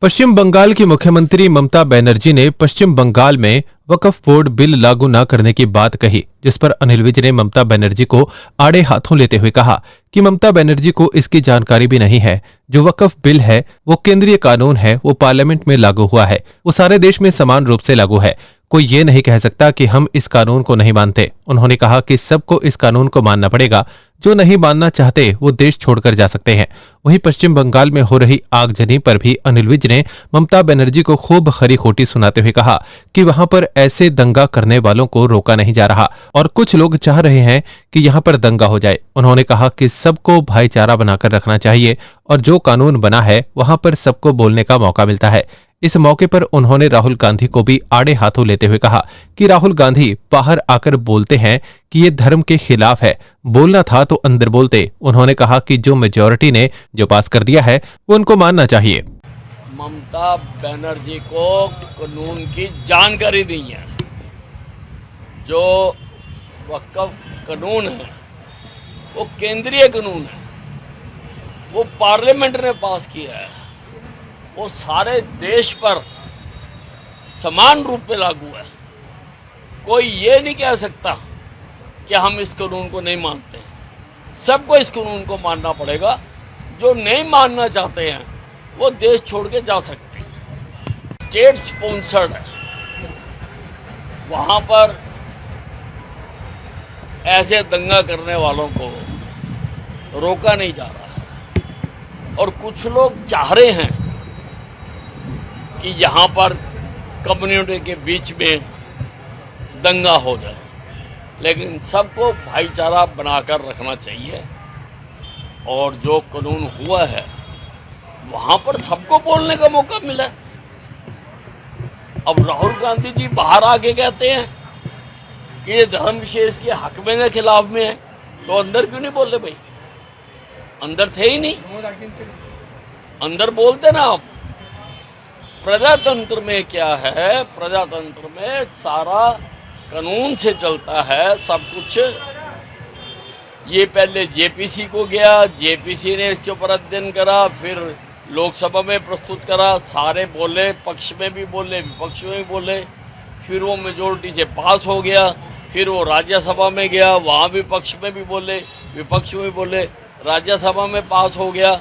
पश्चिम बंगाल की मुख्यमंत्री ममता बनर्जी ने पश्चिम बंगाल में वक्फ बोर्ड बिल लागू न करने की बात कही, जिस पर अनिल विज ने ममता बनर्जी को आड़े हाथों लेते हुए कहा कि ममता बनर्जी को इसकी जानकारी भी नहीं है। जो वक्फ बिल है वो केंद्रीय कानून है, वो पार्लियामेंट में लागू हुआ है, वो सारे देश में समान रूप से लागू है। कोई ये नहीं कह सकता कि हम इस कानून को नहीं मानते। उन्होंने कहा कि सबको इस कानून को मानना पड़ेगा। जो नहीं मानना चाहते वो देश छोड़कर जा सकते हैं। वहीं पश्चिम बंगाल में हो रही आगजनी पर भी अनिल विज ने ममता बनर्जी को खूब खरी खोटी सुनाते हुए कहा कि वहां पर ऐसे दंगा करने वालों को रोका नहीं जा रहा और कुछ लोग चाह रहे हैं कि यहां पर दंगा हो जाए। उन्होंने कहा कि सबको भाईचारा बनाकर रखना चाहिए और जो कानून बना है वहां पर सबको बोलने का मौका मिलता है। इस मौके पर उन्होंने राहुल गांधी को भी आड़े हाथों लेते हुए कहा कि राहुल गांधी बाहर आकर बोलते हैं कि ये धर्म के खिलाफ है, बोलना था तो अंदर बोलते। उन्होंने कहा कि जो मेजॉरिटी ने जो पास कर दिया है वो उनको मानना चाहिए। ममता बनर्जी को कानून की जानकारी नहीं है। जो वक्फ कानून है वो केंद्रीय कानून है, वो पार्लियामेंट ने पास किया है, वो सारे देश पर समान रूप में लागू है। कोई ये नहीं कह सकता कि हम इस कानून को नहीं मानते। सबको इस कानून को मानना पड़ेगा। जो नहीं मानना चाहते हैं वो देश छोड़ के जा सकते हैं। स्टेट स्पॉन्सर्ड है, वहाँ पर ऐसे दंगा करने वालों को रोका नहीं जा रहा और कुछ लोग चाह रहे हैं कि यहाँ पर कम्युनिटी के बीच में दंगा हो जाए, लेकिन सबको भाईचारा बनाकर रखना चाहिए। और जो कानून हुआ है वहाँ पर सबको बोलने का मौका मिला। अब राहुल गांधी जी बाहर आके कहते हैं कि ये धर्म विशेष के हक में के खिलाफ में है, तो अंदर क्यों नहीं बोले भाई? अंदर थे ही नहीं, अंदर बोलते ना आप। प्रजातंत्र में क्या है, प्रजातंत्र में सारा कानून से चलता है सब कुछ। ये पहले जेपीसी को गया, जेपीसी ने इसके ऊपर अध्ययन करा, फिर लोकसभा में प्रस्तुत करा, सारे बोले, पक्ष में भी बोले, विपक्ष में भी बोले, फिर वो मेजोरिटी से पास हो गया, फिर वो राज्यसभा में गया, वहाँ भी पक्ष में भी बोले, विपक्ष में भी बोले, राज्यसभा में पास हो गया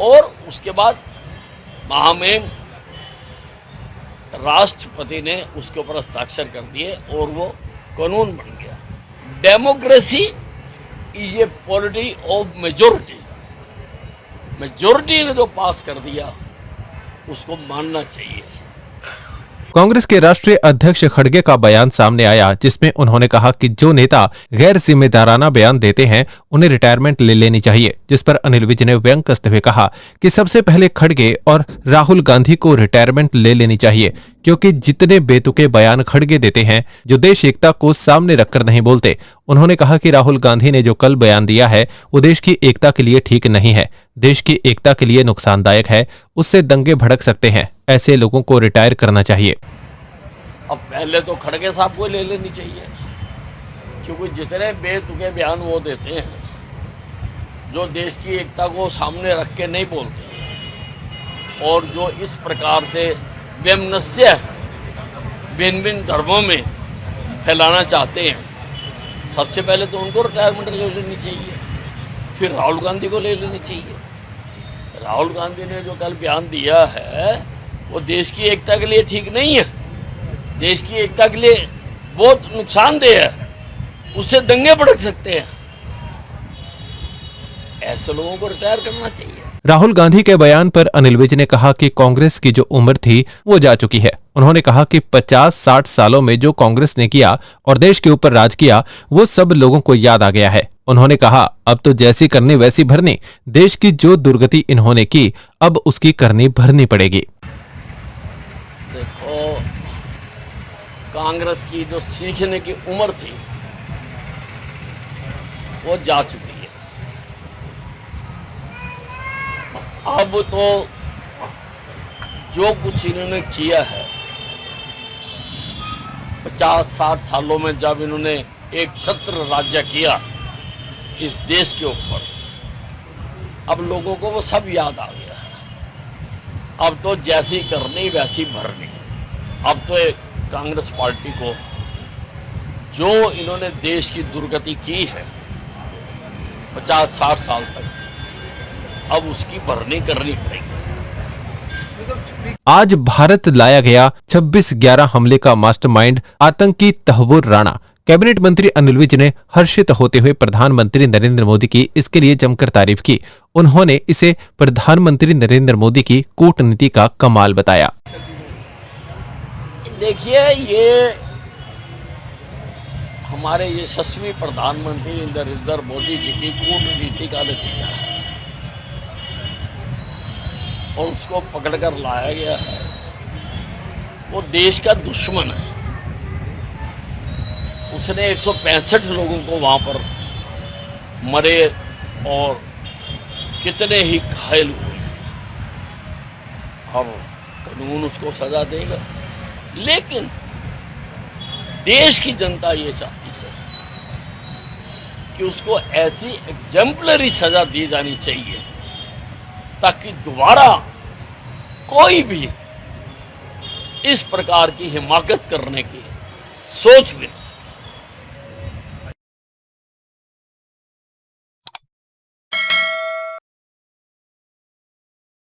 और उसके बाद महामहिम राष्ट्रपति ने उसके ऊपर हस्ताक्षर कर दिए और वो कानून बन गया। Democracy is a polity of majority. Majority ने जो पास कर दिया उसको मानना चाहिए। कांग्रेस के राष्ट्रीय अध्यक्ष खड़गे का बयान सामने आया, जिसमें उन्होंने कहा कि जो नेता गैर जिम्मेदाराना बयान देते हैं उन्हें रिटायरमेंट ले लेनी चाहिए। जिस पर अनिल विज ने व्यंग कसते हुए कहा कि सबसे पहले खड़गे और राहुल गांधी को रिटायरमेंट ले लेनी चाहिए, क्योंकि जितने बेतुके बयान खड़गे देते हैं जो देश एकता को सामने रखकर नहीं बोलते। उन्होंने कहा कि राहुल गांधी ने जो कल बयान दिया है वो देश की एकता के लिए ठीक नहीं है, देश की एकता के लिए नुकसानदायक है, उससे दंगे भड़क सकते हैं। ऐसे लोगों को रिटायर करना चाहिए। अब पहले तो खड़गे साहब को ले लेनी चाहिए, क्योंकि जितने बेतुके बयान वो देते हैं जो देश की एकता को सामने रख के नहीं बोलते और जो इस प्रकार से वैमनस्य भिन्न भिन्न धर्मों में फैलाना चाहते हैं, सबसे पहले तो उनको रिटायरमेंट ले लेनी चाहिए, फिर राहुल गांधी को ले लेनी चाहिए। राहुल गांधी ने जो कल बयान दिया है वो देश की एकता के लिए ठीक नहीं है, देश की एकता के लिए बहुत नुकसानदेह है, उससे दंगे भड़क सकते हैं। ऐसे लोगों को रिटायर करना चाहिए। राहुल गांधी के बयान पर अनिल विज ने कहा कि कांग्रेस की जो उम्र थी वो जा चुकी है। उन्होंने कहा कि 50-60 सालों में जो कांग्रेस ने किया और देश के ऊपर राज किया वो सब लोगों को याद आ गया है। उन्होंने कहा अब तो जैसी करनी वैसी भरनी, देश की जो दुर्गति इन्होंने की अब उसकी करनी भरनी पड़ेगी। देखो, कांग्रेस की जो सीखने की उम्र थी वो जा चुकी है। अब तो जो कुछ इन्होंने किया है 50-60 सालों में, जब इन्होंने एक छत्र राज्य किया इस देश के ऊपर, अब लोगों को वो सब याद आ गया है। अब तो जैसी करनी वैसी भरनी। अब तो एक कांग्रेस पार्टी को जो इन्होंने देश की दुर्गति की है 50-60 साल तक, अब उसकी भरनी करनी पड़ेगी। आज भारत लाया गया 26/11 हमले का मास्टरमाइंड आतंकी तहव्वुर राणा। कैबिनेट मंत्री अनिल विज ने हर्षित होते हुए प्रधानमंत्री नरेंद्र मोदी की इसके लिए जमकर तारीफ की। उन्होंने इसे प्रधानमंत्री नरेंद्र मोदी की कूटनीति का कमाल बताया। देखिए, ये हमारे यशस्वी प्रधानमंत्री नरेंद्र मोदी जी की कूटनीति का नतीजा है और उसको पकड़कर लाया गया है। वो देश का दुश्मन है। उसने 165 लोगों को वहां पर मरे और कितने ही घायल हुए और कानून उसको सजा देगा। लेकिन देश की जनता ये चाहती है कि उसको ऐसी एग्जेम्पलरी सजा दी जानी चाहिए ताकि दोबारा कोई भी इस प्रकार की हिमाकत करने की सोच में